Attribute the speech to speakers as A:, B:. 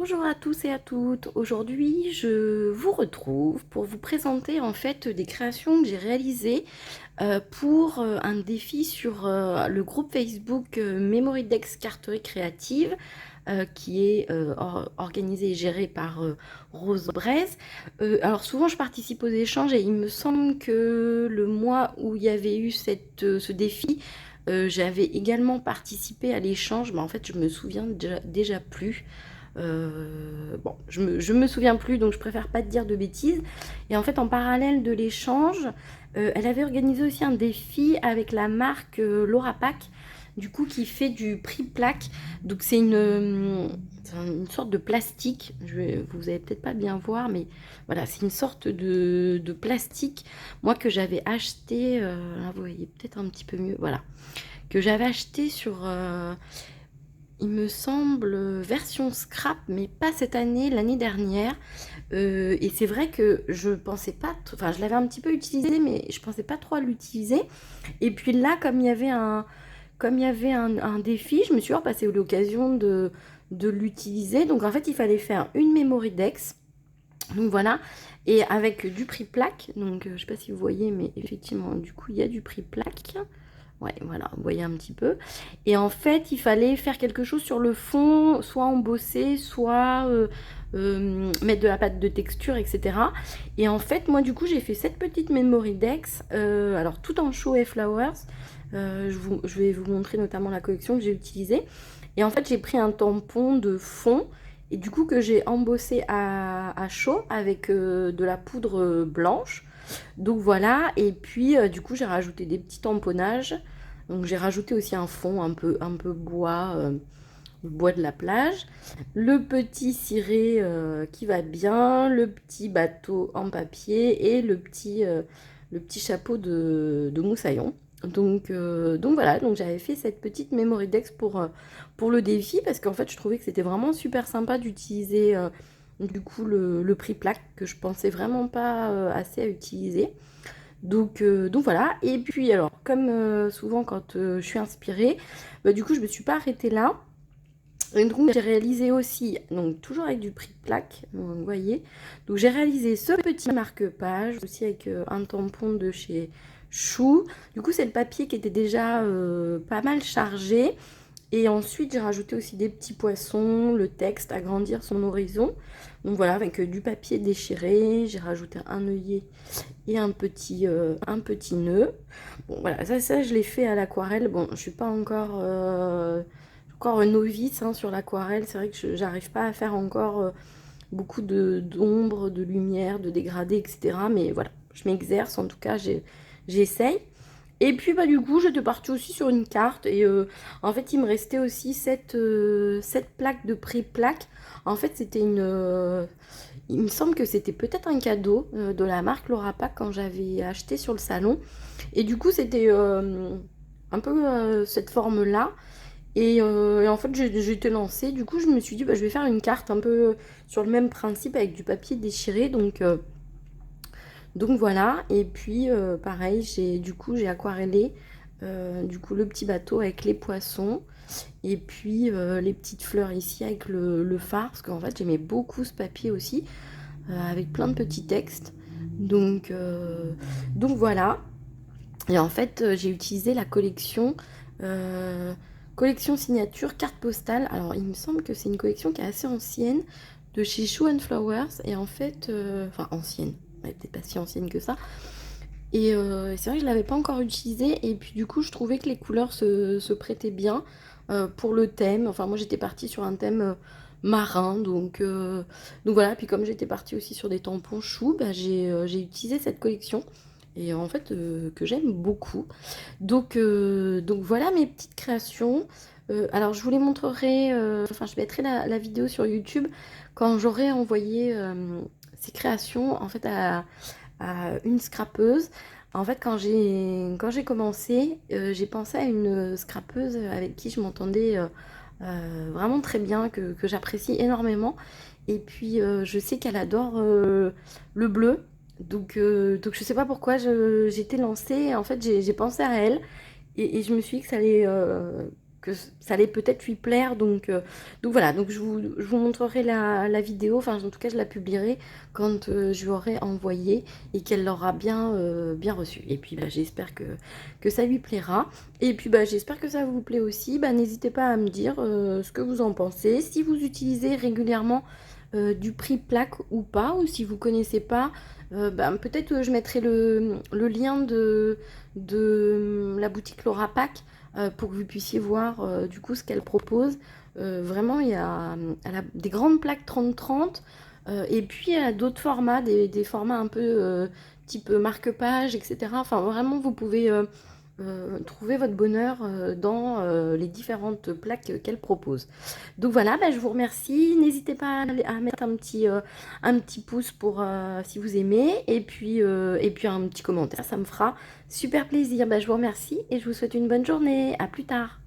A: Bonjour à tous et à toutes. Aujourd'hui, je vous retrouve pour vous présenter en fait des créations que j'ai réalisées pour un défi sur le groupe Facebook Memory Dex Carterie Créative qui est organisé et géré par Rose Braise. Alors souvent je participe aux échanges et il me semble que le mois où il y avait eu ce défi, j'avais également participé à l'échange, mais en fait je me souviens déjà plus. Bon, je me souviens plus, donc je préfère pas te dire de bêtises. Et en fait, en parallèle de l'échange, elle avait organisé aussi un défi avec la marque Laura Pack, du coup, qui fait du prix plaque. Donc c'est une sorte de plastique. Vous allez peut-être pas bien voir, mais voilà, c'est une sorte de plastique, moi que j'avais acheté. Là, vous voyez peut-être un petit peu mieux. Voilà, que j'avais acheté sur il me semble, version scrap, mais pas cette année, l'année dernière. Et c'est vrai que je pensais pas, enfin je l'avais un petit peu utilisé, mais je pensais pas trop à l'utiliser. Et puis là, comme il y avait un défi, je me suis repassé l'occasion de l'utiliser. Donc en fait, il fallait faire une memory dex. Donc voilà, et avec du prix plaque. Donc je sais pas si vous voyez, mais effectivement, du coup, il y a du prix plaque. Ouais, voilà, vous voyez un petit peu. Et en fait, il fallait faire quelque chose sur le fond, soit embosser, soit mettre de la pâte de texture, etc. Et en fait, moi, du coup, j'ai fait cette petite memory dex, alors tout en show et flowers. Je vais vous montrer notamment la collection que j'ai utilisée. Et en fait, j'ai pris un tampon de fond et du coup que j'ai embossé à chaud avec de la poudre blanche. Donc voilà, et puis du coup j'ai rajouté des petits tamponnages. Donc j'ai rajouté aussi un fond un peu bois, bois de la plage. Le petit ciré qui va bien, le petit bateau en papier et le petit chapeau de moussaillon. Donc voilà, donc j'avais fait cette petite memory dex pour le défi parce qu'en fait je trouvais que c'était vraiment super sympa d'utiliser du coup le prix plaque que je pensais vraiment pas assez à utiliser. Donc voilà, et puis alors comme souvent quand je suis inspirée, bah, du coup je me suis pas arrêtée là. Et donc j'ai réalisé aussi, donc toujours avec du prix plaque, vous voyez. Donc j'ai réalisé ce petit marque-page aussi avec un tampon de chez Chou. Du coup c'est le papier qui était déjà pas mal chargé. Et ensuite, j'ai rajouté aussi des petits poissons, le texte, agrandir son horizon. Donc voilà, avec du papier déchiré, j'ai rajouté un œillet et un petit nœud. Bon voilà, ça je l'ai fait à l'aquarelle. Bon, je suis pas encore novice hein, sur l'aquarelle. C'est vrai que j'arrive pas à faire encore beaucoup d'ombre, de lumière, de dégradé, etc. Mais voilà, je m'exerce, en tout cas, j'essaye. Et puis bah du coup j'étais partie aussi sur une carte et en fait il me restait aussi cette plaque de prix plaque. En fait c'était il me semble que c'était peut-être un cadeau de la marque Laura Pack quand j'avais acheté sur le salon. Et du coup c'était un peu cette forme là. Et en fait j'étais lancée. Du coup je me suis dit bah, je vais faire une carte un peu sur le même principe avec du papier déchiré. Donc voilà, et puis pareil, j'ai aquarellé du coup le petit bateau avec les poissons et puis les petites fleurs ici avec le phare, parce qu'en fait j'aimais beaucoup ce papier aussi, avec plein de petits textes. Donc, euh, donc voilà, et en fait j'ai utilisé la euh, collection signature carte postale. Alors il me semble que c'est une collection qui est assez ancienne de chez Shoe and Flowers, et en fait, enfin ancienne, ouais, peut-être pas si ancienne que ça. Et c'est vrai que je ne l'avais pas encore utilisé. Et puis du coup, je trouvais que les couleurs se prêtaient bien pour le thème. Enfin, moi, j'étais partie sur un thème marin. Donc voilà. Puis comme j'étais partie aussi sur des tampons choux, bah, j'ai utilisé cette collection. Et en fait, que j'aime beaucoup. Donc voilà mes petites créations. Alors, je vous les montrerai. Enfin, je mettrai la vidéo sur YouTube quand j'aurai envoyé ces créations en fait à une scrapeuse. En fait, quand j'ai commencé, j'ai pensé à une scrapeuse avec qui je m'entendais vraiment très bien, que j'apprécie énormément. Et puis, je sais qu'elle adore le bleu. Donc, je sais pas pourquoi j'étais lancée. En fait, j'ai pensé à elle et je me suis dit que ça allait ça allait peut-être lui plaire. Donc voilà, donc je vous montrerai la vidéo, enfin en tout cas je la publierai quand je lui aurai envoyé et qu'elle l'aura bien reçu. Et puis bah, j'espère que ça lui plaira. Et puis bah, j'espère que ça vous plaît aussi. Bah, n'hésitez pas à me dire ce que vous en pensez. Si vous utilisez régulièrement du prix plaque ou pas, ou si vous connaissez pas, bah, peut-être je mettrai le lien de la boutique Laura Pack pour que vous puissiez voir du coup ce qu'elle propose. Vraiment, elle a des grandes plaques 30-30 et puis elle a d'autres formats, des formats un peu type marque-page, etc. Enfin, vraiment, vous pouvez trouver votre bonheur dans les différentes plaques qu'elle propose. Donc voilà, bah, je vous remercie. N'hésitez pas à mettre un petit pouce pour si vous aimez et puis un petit commentaire, ça me fera super plaisir. Bah, je vous remercie et je vous souhaite une bonne journée. À plus tard.